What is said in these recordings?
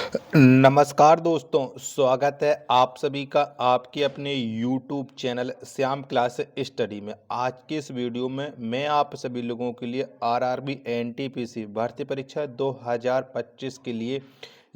नमस्कार दोस्तों, स्वागत है आप सभी का आपके अपने YouTube channel Shyam class study में। आज के इस वीडियो में मैं आप सभी लोगों के लिए आरआरबी एनटीपीसी भर्ती परीक्षा 2025 के लिए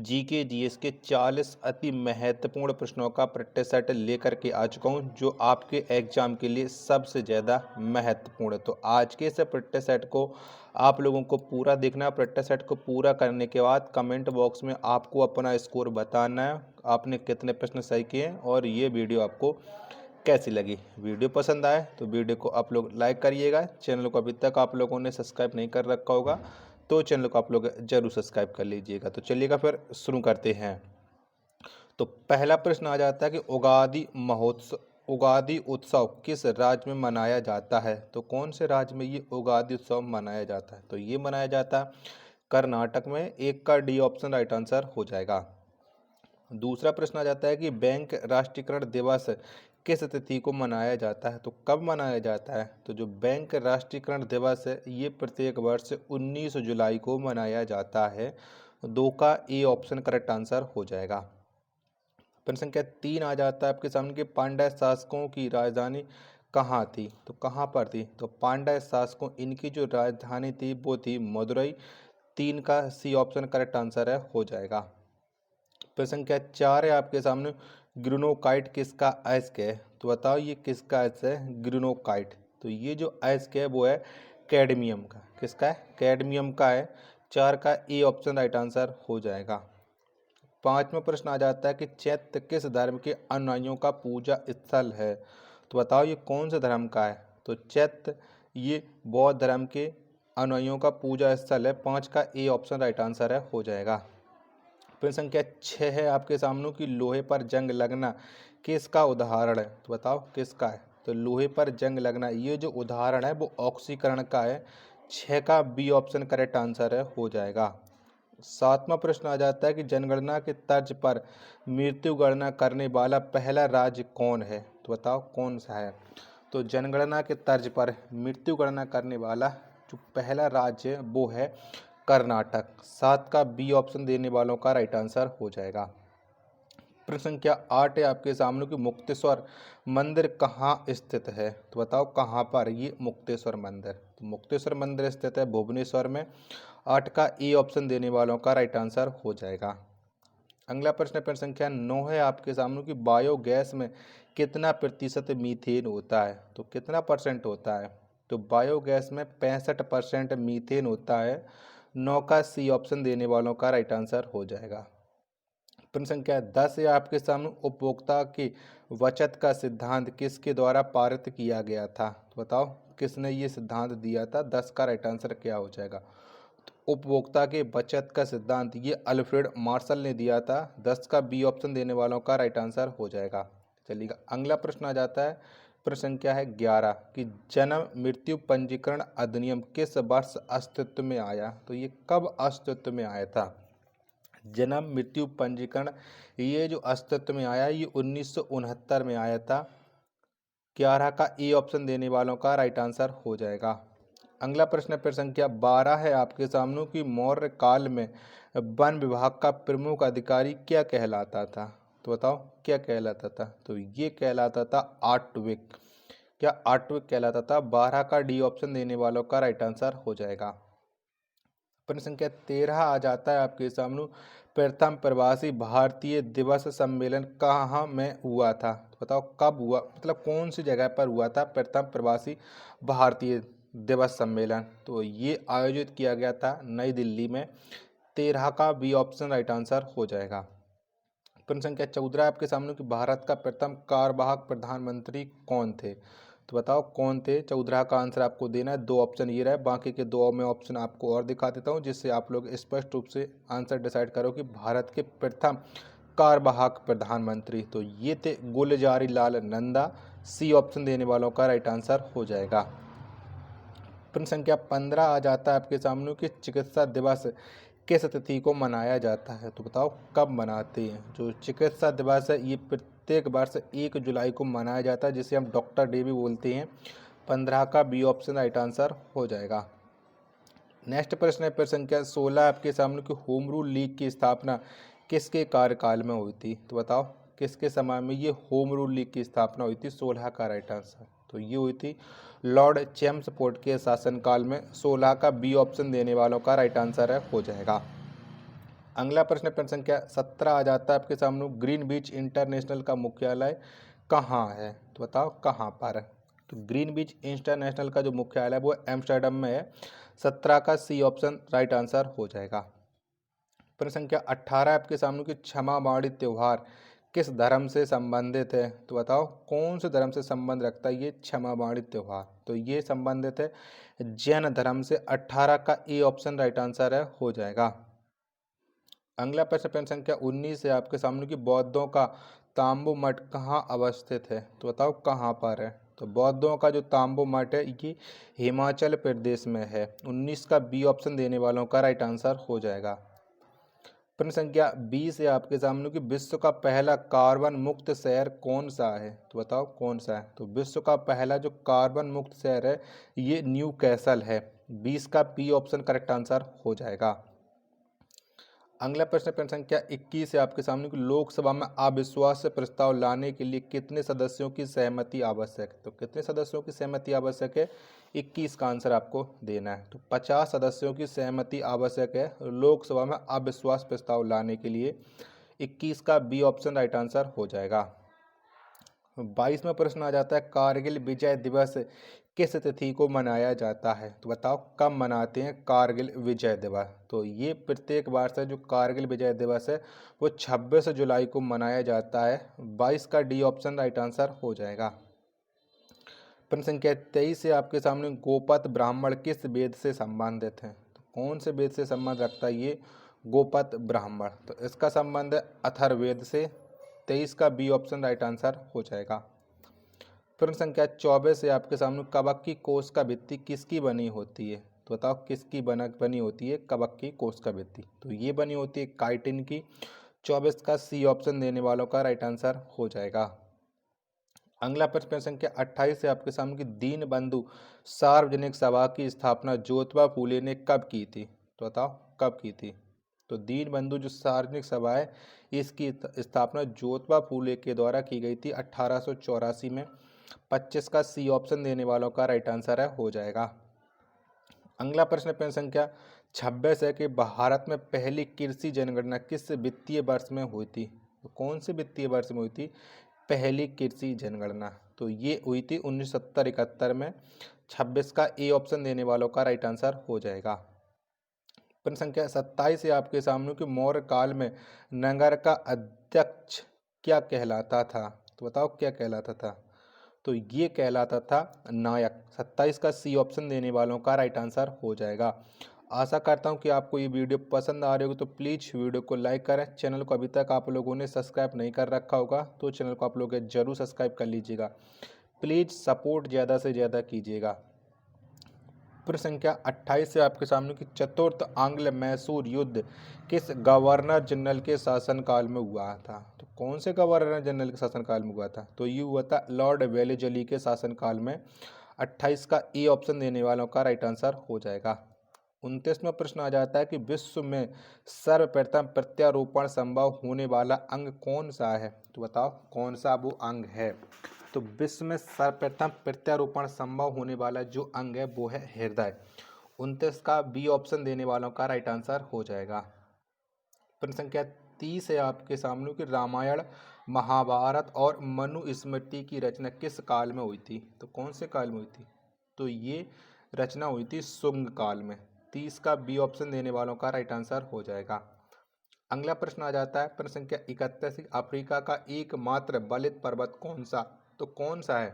जीके जीएस के 40 अति महत्वपूर्ण प्रश्नों का प्रैक्टिस सेट लेकर के आ चुका हूं, जो आपके एग्जाम के लिए सबसे ज़्यादा महत्वपूर्ण है। तो आज के इस प्रैक्टिस सेट को आप लोगों को पूरा देखना है। प्रैक्टिस सेट को पूरा करने के बाद कमेंट बॉक्स में आपको अपना स्कोर बताना है, आपने कितने प्रश्न सही किए हैं और ये वीडियो आपको कैसी लगी। वीडियो पसंद आए तो वीडियो को आप लोग लाइक करिएगा। चैनल को अभी तक आप लोगों ने सब्सक्राइब नहीं कर रखा होगा तो चैनल को आप लोग जरूर सब्सक्राइब कर लीजिएगा। तो चलिएगा फिर शुरू करते हैं। तो पहला प्रश्न आ जाता है कि उगादि उत्सव किस राज्य में मनाया जाता है। तो कौन से राज्य में ये उगादि उत्सव मनाया जाता है। तो ये मनाया जाता है कर्नाटक में। एक का डी ऑप्शन राइट आंसर हो जाएगा। दूसरा प्रश्न आ जाता है कि बैंक राष्ट्रीयकरण दिवस किस तिथि को मनाया जाता है। तो कब मनाया जाता है। तो जो बैंक राष्ट्रीयकरण दिवस है ये प्रत्येक वर्ष 19 जुलाई को मनाया जाता है। दो का ए ऑप्शन करेक्ट आंसर हो जाएगा। प्रश्न संख्या 3 आ जाता है आपके सामने कि पांड्य शासकों की राजधानी कहाँ थी। तो कहाँ पर थी। तो पांड्य शासकों इनकी जो राजधानी थी वो थी मदुरई। 3 का सी ऑप्शन करेक्ट आंसर है हो जाएगा। प्रश्न संख्या 4 है आपके सामने ग्रेनोकाइट किसका अयस्क है। तो बताओ ये किसका अयस्क है ग्रेनोकाइट। तो ये जो अयस्क है वो है कैडमियम का। किसका है कैडमियम का है। 4 का ए ऑप्शन राइट आंसर हो जाएगा। पांचवा प्रश्न आ जाता है कि चैत्य किस धर्म के अनुयायियों का पूजा स्थल है। तो बताओ ये कौन से धर्म का है। तो चैत्य ये बौद्ध धर्म के अनुयायियों का पूजा स्थल है। 5 का ए ऑप्शन राइट आंसर है हो जाएगा। प्रश्न संख्या 6 है आपके सामने कि लोहे पर जंग लगना किसका उदाहरण है। तो बताओ किसका है। तो लोहे पर जंग लगना ये जो उदाहरण है वो ऑक्सीकरण का है। 6 का बी ऑप्शन करेक्ट आंसर है हो जाएगा। सातवां प्रश्न आ जाता है कि जनगणना के तर्ज पर मृत्यु गणना करने वाला पहला राज्य कौन है। तो बताओ कौन सा है। तो जनगणना के तर्ज पर मृत्यु गणना करने वाला जो पहला राज्य है वो है कर्नाटक। 7 का बी ऑप्शन देने वालों का राइट आंसर हो जाएगा। प्रश्न संख्या 8 है आपके सामने कि मुक्तेश्वर मंदिर कहाँ स्थित है। तो बताओ कहाँ पर ये मुक्तेश्वर मंदिर। तो मुक्तेश्वर मंदिर स्थित है भुवनेश्वर में। 8 का ए ऑप्शन देने वालों का राइट आंसर हो जाएगा। अगला प्रश्न संख्या 9 है आपके सामने कि बायोगैस में कितना प्रतिशत मीथेन होता है। तो कितना परसेंट होता है। तो बायोगैस में 65% मीथेन होता है। 9 का सी ऑप्शन देने वालों का राइट आंसर हो जाएगा। प्रश्न संख्या 10 है आपके सामने उपभोक्ता की बचत का सिद्धांत किसके द्वारा पारित किया गया था। तो बताओ किसने ये सिद्धांत दिया था। 10 का राइट आंसर क्या हो जाएगा। तो उपभोक्ता के बचत का सिद्धांत ये अल्फ्रेड मार्शल ने दिया था। 10 का बी ऑप्शन देने वालों का राइट आंसर हो जाएगा। चलिएगा अगला प्रश्न आ जाता है। प्रश्न संख्या है 11 कि जन्म मृत्यु पंजीकरण अधिनियम किस वर्ष अस्तित्व में आया। तो ये कब अस्तित्व में आया था। जन्म मृत्यु पंजीकरण ये जो अस्तित्व में आया ये 1969 में आया था। 11 का ए ऑप्शन देने वालों का राइट आंसर हो जाएगा। अगला प्रश्न संख्या 12 है आपके सामने कि मौर्य काल में वन विभाग का प्रमुख अधिकारी क्या कहलाता था। तो बताओ क्या कहलाता था। तो ये कहलाता था आट्विक। क्या आट्विक कहलाता था। 12 का डी ऑप्शन देने वालों का राइट आंसर हो जाएगा। प्रश्न संख्या 13 आ जाता है आपके सामने प्रथम प्रवासी भारतीय दिवस सम्मेलन कहाँ में हुआ था। तो बताओ कब हुआ, मतलब कौन सी जगह पर हुआ था प्रथम प्रवासी भारतीय दिवस सम्मेलन। तो ये आयोजित किया गया था नई दिल्ली में। 13 का बी ऑप्शन राइट आंसर हो जाएगा। प्रश्न संख्या 14 आपके सामने कि भारत का प्रथम कार्यवाहक प्रधानमंत्री कौन थे। तो बताओ कौन थे। 14 का आंसर आपको देना है। 2 ऑप्शन ये रहे, बाकी के 2 में ऑप्शन आपको और दिखा देता हूँ जिससे आप लोग स्पष्ट रूप से आंसर डिसाइड करो कि भारत के प्रथम कार्यवाहक प्रधानमंत्री तो ये थे गुलजारी लाल नंदा। सी ऑप्शन देने वालों का राइट आंसर हो जाएगा। प्रश्न संख्या 15 आ जाता है आपके सामने कि चिकित्सा दिवस किस तिथि को मनाया जाता है। तो बताओ कब मनाते हैं। जो चिकित्सा दिवस है ये प्रत्येक वर्ष 1 जुलाई को मनाया जाता है जिसे हम डॉक्टर डे भी बोलते हैं। 15 का बी ऑप्शन राइट आंसर हो जाएगा। नेक्स्ट प्रश्न है प्रश्न संख्या 16 आपके सामने कि होम रूल लीग की स्थापना किसके कार्यकाल में हुई थी? तो बताओ किसके समय में ये होम रूल लीग की स्थापना हुई थी? 16 का राइट आंसर। तो ये हुई थी लॉर्ड चेम्सफोर्ड के शासनकाल में। 16 का बी ऑप्शन देने वालों का राइट आंसर है हो जाएगा। अगला प्रश्न प्रश्न संख्या 17 आ जाता है आपके सामने। ग्रीन बीच इंटरनेशनल का मुख्यालय कहाँ है? तो बताओ कहाँ पर है? तो ग्रीन बीच इंटरनेशनल का जो मुख्यालय है वो एम्स्टर्डम में है। 17 का सी ऑप्शन राइट आंसर हो जाएगा। प्रश्न संख्या 18 आपके सामने कि क्षमा बाड़ी त्योहार किस धर्म से संबंधित है? तो बताओ कौन से धर्म से संबंध रखता है ये क्षमा बाड़ी त्योहार? तो ये संबंधित है जैन धर्म से। 18 का ए ऑप्शन राइट आंसर है हो जाएगा। अगला प्रश्न प्रश्न संख्या 19 है आपके सामने कि बौद्धों का तांबू मठ कहाँ अवस्थित है? तो बताओ कहाँ पर है? तो बौद्धों का जो तांबू मठ है ये हिमाचल प्रदेश में है। 19 का बी ऑप्शन देने वालों का राइट आंसर हो जाएगा। प्रश्न संख्या 20 है आपके सामने कि विश्व का पहला कार्बन मुक्त शहर कौन सा है? तो बताओ कौन सा है? तो विश्व का पहला जो कार्बन मुक्त शहर है ये न्यू कैसल है। 20 का पी ऑप्शन करेक्ट आंसर हो जाएगा। अगला प्रश्न प्रश्न संख्या 21 है आपके सामने कि लोकसभा में अविश्वास प्रस्ताव लाने के लिए कितने सदस्यों की सहमति आवश्यक है? तो कितने सदस्यों की सहमति आवश्यक है? 21 का आंसर आपको देना है। तो 50 सदस्यों की सहमति आवश्यक है लोकसभा में अविश्वास प्रस्ताव लाने के लिए। 21 का बी ऑप्शन राइट आंसर हो जाएगा। 22वां प्रश्न आ जाता है कारगिल विजय दिवस किस तिथि को मनाया जाता है? तो बताओ कब मनाते हैं कारगिल विजय दिवस? तो ये प्रत्येक वर्ष है जो कारगिल विजय दिवस है वो 26 जुलाई को मनाया जाता है। 22 का डी ऑप्शन राइट आंसर हो जाएगा। प्रश्न संख्या 23 से आपके सामने गोपत ब्राह्मण किस वेद से संबंधित है? तो कौन से वेद से संबंध रखता है ये गोपत ब्राह्मण? तो इसका संबंध है अथर्ववेद से। 23 का बी ऑप्शन राइट आंसर हो जाएगा। प्रश्न संख्या 24 है आपके सामने कबक्की कोष का भित्ति किसकी बनी होती है? तो बताओ किसकी बनी होती है कबक्की कोष का भित्ति? तो ये बनी होती है काइटिन की। 24 का सी ऑप्शन देने वालों का राइट आंसर हो जाएगा। अगला प्रश्न संख्या 28 है आपके सामने कि दीन बंधु सार्वजनिक सभा की स्थापना ज्योतिबा फूले ने कब की थी? तो बताओ कब की थी? तो दीन बंधु जो सार्वजनिक सभा है इसकी स्थापना ज्योतिबा फूले के द्वारा की गई थी 1884 में। 25 का सी ऑप्शन देने वालों का राइट आंसर है हो जाएगा। अगला प्रश्न प्रश्न संख्या 26 है कि भारत में पहली कृषि जनगणना किस वित्तीय वर्ष में हुई थी? तो कौन से वित्तीय वर्ष में हुई थी पहली कृषि जनगणना? तो ये हुई थी 1970-71 में। 26 का ए ऑप्शन देने वालों का राइट आंसर हो जाएगा। प्रश्न संख्या 27 है आपके सामने कि मौर्य काल में नगर का अध्यक्ष क्या कहलाता था? तो बताओ क्या कहलाता था? तो ये कहलाता था नायक। 27 का सी ऑप्शन देने वालों का राइट आंसर हो जाएगा। आशा करता हूँ कि आपको ये वीडियो पसंद आ रही होगी, तो प्लीज़ वीडियो को लाइक करें। चैनल को अभी तक आप लोगों ने सब्सक्राइब नहीं कर रखा होगा तो चैनल को आप लोग जरूर सब्सक्राइब कर लीजिएगा। प्लीज़ सपोर्ट ज़्यादा से ज़्यादा कीजिएगा। प्रश्न संख्या 28 से आपके सामने कि चतुर्थ आंग्ल मैसूर युद्ध किस गवर्नर जनरल के शासनकाल में हुआ था? तो कौन से गवर्नर जनरल के शासनकाल में हुआ था? तो ये हुआ था लॉर्ड वेलेजली के शासनकाल में। 28 का ए ऑप्शन देने वालों का राइट आंसर हो जाएगा। 29वां प्रश्न आ जाता है कि विश्व में सर्वप्रथम प्रत्यारोपण संभव होने वाला अंग कौन सा है? तो बताओ कौन सा वो अंग है? तो विश्व में सर्वप्रथम प्रत्यारोपण संभव होने वाला जो अंग है वो है हृदय। 29 का बी ऑप्शन देने वालों का राइट आंसर हो जाएगा। प्रश्न संख्या 30 है आपके सामने कि रामायण महाभारत और मनुस्मृति की रचना किस काल में हुई थी? तो कौन से काल में हुई थी? तो ये रचना हुई थी शुंग काल में। 30 का बी ऑप्शन देने वालों का राइट आंसर हो जाएगा। अगला प्रश्न आ जाता है प्रश्न संख्या 31 अफ्रीका का एकमात्र बलित पर्वत कौन सा? तो कौन सा है?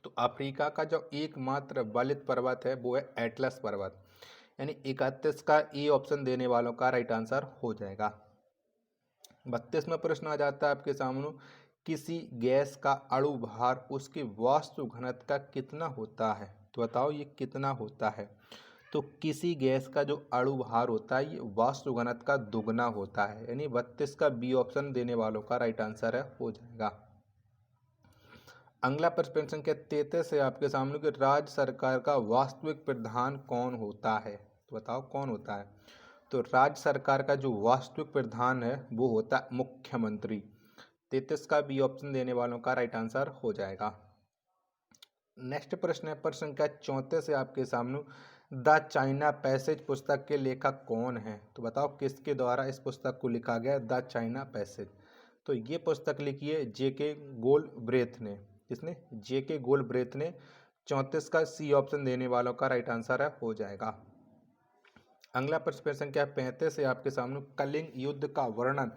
तो अफ्रीका का जो एकमात्र बलित पर्वत है वो है एटलस पर्वत। यानी 31 का ए ऑप्शन देने वालों का राइट आंसर हो जाएगा। 32वां प्रश्न आ जाता है आपके सामने किसी गैस का अणु भार उसके वास्तु घनत्व का कितना होता है? तो बताओ ये कितना होता है? तो किसी गैस का जो अणु भार होता है ये वास्तु घनत्व का दुगना होता है। यानी 32 का बी ऑप्शन देने वालों का राइट आंसर है हो जाएगा। अगला प्रश्न संख्या 33 है आपके सामने कि राज्य सरकार का वास्तविक प्रधान कौन होता है? तो बताओ कौन होता है? तो राज्य सरकार का जो वास्तविक प्रधान है वो होता है मुख्यमंत्री। 33 का बी ऑप्शन देने वालों का राइट आंसर हो जाएगा। नेक्स्ट प्रश्न है प्रश्न संख्या 34 से आपके सामने, द चाइना पैसेज पुस्तक के लेखक कौन है? तो बताओ किसके द्वारा इस पुस्तक को लिखा गया, द चाइना पैसेज? तो ये पुस्तक लिखी है जेके गोलब्रेथ ने। किसने? जेके गोलब्रेथ ने। 34 का सी ऑप्शन देने वालों का राइट आंसर है हो जाएगा। अगला प्रश्न संख्या 35 से आपके सामने, कलिंग युद्ध का वर्णन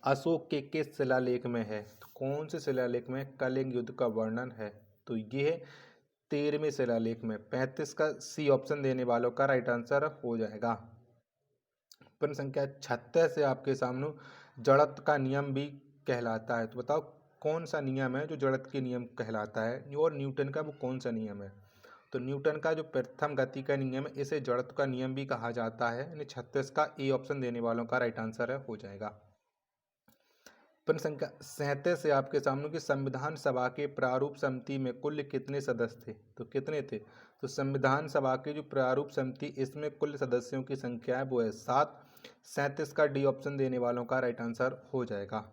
अशोक के किस शिलालेख में है? तो कौन से शिलालेख में कलिंग युद्ध का वर्णन है? तो ये है 13वें शिलालेख में। 35 का सी ऑप्शन देने वालों का राइट आंसर हो जाएगा। प्रश्न संख्या 36 से आपके सामने, जड़त्व का नियम भी कहलाता है। तो बताओ कौन सा नियम है जो जड़त्व के नियम कहलाता है, और न्यूटन का वो कौन सा नियम है? तो न्यूटन का जो प्रथम गति का नियम है इसे जड़त्व का नियम भी कहा जाता है। यानी 36 का ए ऑप्शन देने वालों का राइट आंसर है हो जाएगा। प्रश्न संख्या 37 से आपके सामने, कि संविधान सभा के प्रारूप समिति में कुल कितने सदस्य थे? तो कितने थे? तो संविधान सभा की जो प्रारूप समिति, इसमें कुल सदस्यों की संख्या है वो है 7। 37 का डी ऑप्शन देने वालों का राइट आंसर हो जाएगा।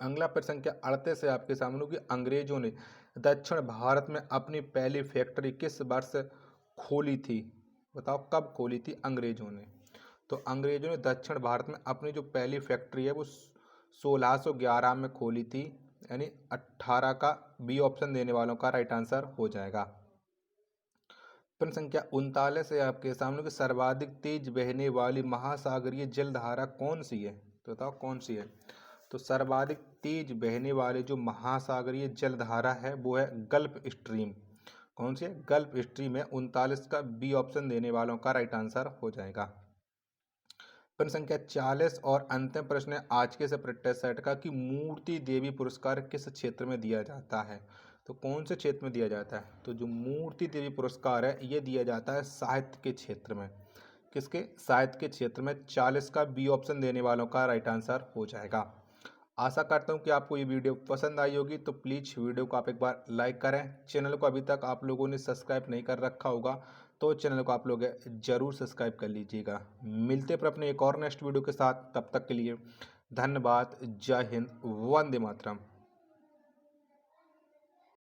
अगला प्रश्न संख्या 38 से आपके सामने, कि अंग्रेजों ने दक्षिण भारत में अपनी पहली फैक्ट्री किस वर्ष खोली थी? बताओ कब खोली थी अंग्रेजों ने? तो अंग्रेजों ने दक्षिण भारत में अपनी जो पहली फैक्ट्री है वो 1611 में खोली थी। यानी 18 का बी ऑप्शन देने वालों का राइट आंसर हो जाएगा। प्रश्न संख्या 39 है आपके सामने, कि सर्वाधिक तेज बहने वाली महासागरीय जलधारा कौन सी है? तो बताओ कौन सी है? तो सर्वाधिक तेज बहने वाली जो महासागरीय जलधारा है वो है गल्फ स्ट्रीम। कौन सी है? गल्फ स्ट्रीम है। 39 का बी ऑप्शन देने वालों का राइट आंसर हो जाएगा। प्रश्न संख्या 40 और अंतिम प्रश्न है आज के से प्रैक्टिस सेट का, कि मूर्ति देवी पुरस्कार किस क्षेत्र में दिया जाता है? तो कौन से क्षेत्र में दिया जाता है? तो जो मूर्ति देवी पुरस्कार है ये दिया जाता है साहित्य के क्षेत्र में। किसके? साहित्य के क्षेत्र में। 40 का बी ऑप्शन देने वालों का राइट आंसर हो जाएगा। आशा करता हूँ कि आपको ये वीडियो पसंद आई होगी, तो प्लीज़ वीडियो को आप एक बार लाइक करें। चैनल को अभी तक आप लोगों ने सब्सक्राइब नहीं कर रखा होगा तो चैनल को आप लोग जरूर सब्सक्राइब कर लीजिएगा। मिलते पर अपने एक और नेक्स्ट वीडियो के साथ, तब तक के लिए धन्यवाद। जय हिंद, वंदे मातरम।